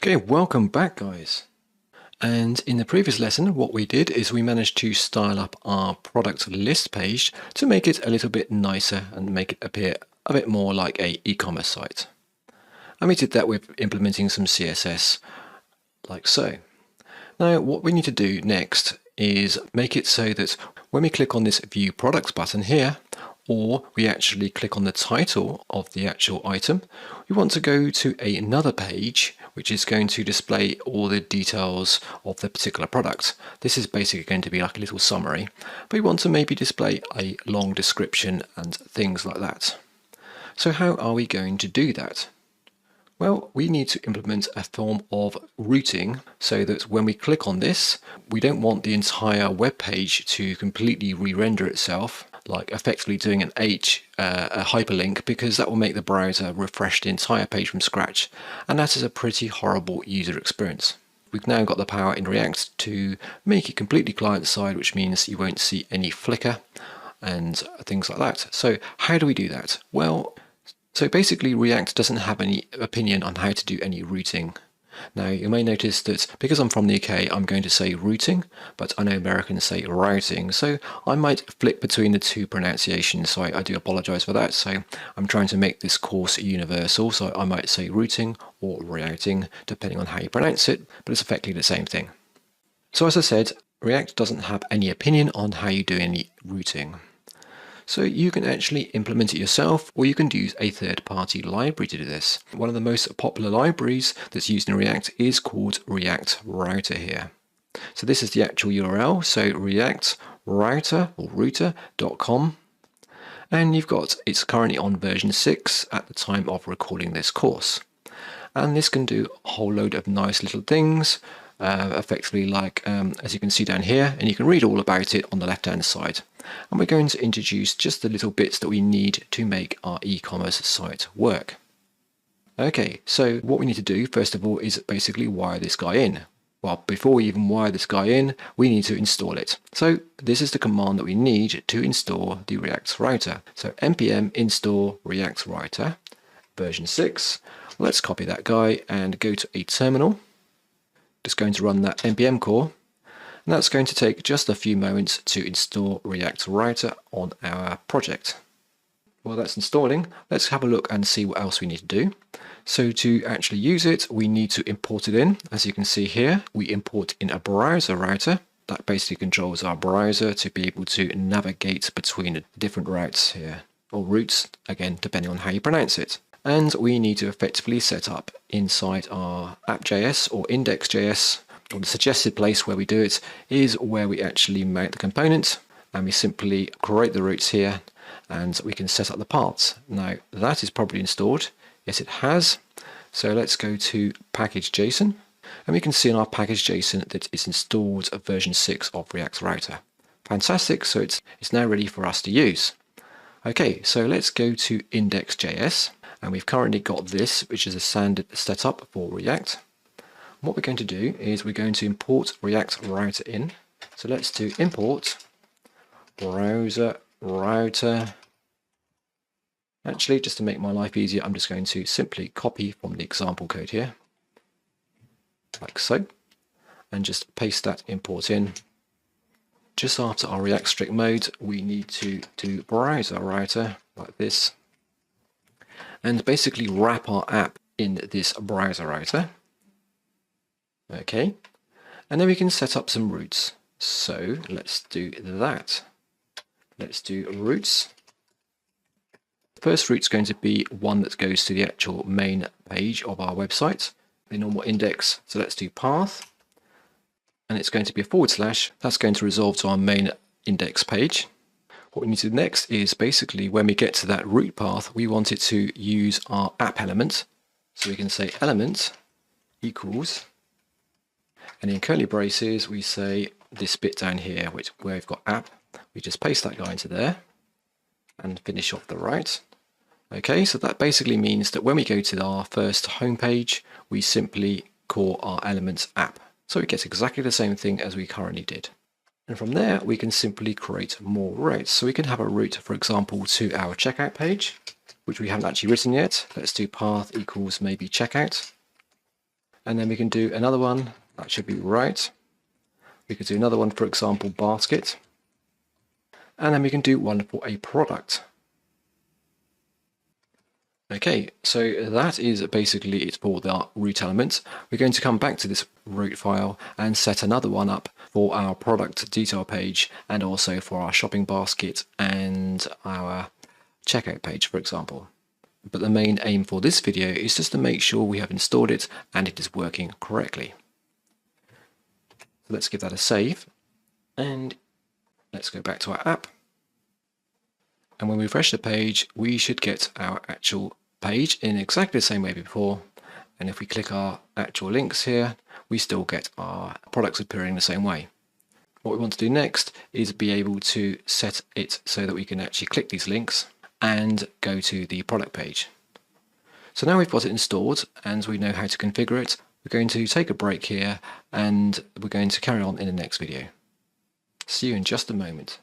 Okay, welcome back guys. And in the previous lesson, what we did is we managed to style up our product list page to make it a little bit nicer and make it appear a bit more like a e-commerce site. And we did that with implementing some CSS like so. Now what we need to do next is make it so that when we click on this View Products button here, or we actually click on the title of the actual item, we want to go to another page which is going to display all the details of the particular product. This is basically going to be like a little summary, but we want to maybe display a long description and things like that. So how are we going to do that? Well, we need to implement a form of routing so that when we click on this, we don't want the entire web page to completely re-render itself, like effectively doing a hyperlink, because that will make the browser refresh the entire page from scratch, and that is a pretty horrible user experience. We've now got the power in React to make it completely client-side, which means you won't see any flicker and things like that. So how do we do that? Well, so basically React doesn't have any opinion on how to do any routing. Now you may notice that because I'm from the UK, I'm going to say routing, but I know Americans say routing, so I might flip between the two pronunciations, so I do apologize for that. So I'm trying to make this course universal, so I might say routing or routing depending on how you pronounce it, but it's effectively the same thing. So as I said, React doesn't have any opinion on how you do any routing. So you can actually implement it yourself, or you can use a third-party library to do this. One of the most popular libraries that's used in React is called React Router here. So this is the actual URL, so React Router or router.com. And it's currently on version 6 at the time of recording this course. And this can do a whole load of nice little things, effectively like as you can see down here, and you can read all about it on the left hand side. And we're going to introduce just the little bits that we need to make our e-commerce site work. Okay, so what we need to do first of all is basically wire this guy in. Well, before we even wire this guy in, we need to install it. So this is the command that we need to install the React Router. So npm install React Router version 6. Let's copy that guy and go to a terminal. Just going to run that npm core, and that's going to take just a few moments to install React Router on our project. While that's installing, let's have a look and see what else we need to do. So to actually use it, we need to import it in. As you can see here, we import in a browser router. That basically controls our browser to be able to navigate between the different routes here, or routes, again, depending on how you pronounce it. And we need to effectively set up inside our app.js or index.js, or the suggested place where we do it is where we actually mount the component, and we simply create the routes here and we can set up the paths. Now that is probably installed. Yes, it has. So let's go to package.json, and we can see in our package.json that it's installed a version 6 of React Router. Fantastic, so it's now ready for us to use. Okay, so let's go to index.js. And we've currently got this, which is a standard setup for React. What we're going to do is we're going to import React Router in. So let's do import browser router. Actually, just to make my life easier, I'm just going to simply copy from the example code here, like so, and just paste that import in. Just after our React strict mode, we need to do browser router like this, and basically wrap our app in this browser router. Okay, and then we can set up some routes. So let's do that. Let's do routes. The first route's going to be one that goes to the actual main page of our website, the normal index. So let's do path, and it's going to be a /. That's going to resolve to our main index page. What we need to do next is basically when we get to that route path, we want it to use our app element. So we can say element equals, and in curly braces we say this bit down here, where we've got app. We just paste that guy into there and finish off the right. Okay, so that basically means that when we go to our first home page, we simply call our elements app. So it gets exactly the same thing as we currently did. And from there, we can simply create more routes. So we can have a route, for example, to our checkout page, which we haven't actually written yet. Let's do path equals maybe checkout. And then we can do another one. That should be right. We could do another one, for example, basket. And then we can do one for a product. Okay, so that is basically it for the root element. We're going to come back to this root file and set another one up for our product detail page and also for our shopping basket and our checkout page, for example. But the main aim for this video is just to make sure we have installed it and it is working correctly. So let's give that a save and let's go back to our app. And when we refresh the page, we should get our actual page in exactly the same way before. And if we click our actual links here, we still get our products appearing the same way. What we want to do next is be able to set it so that we can actually click these links and go to the product page. So now we've got it installed and we know how to configure it. We're going to take a break here and we're going to carry on in the next video. See you in just a moment.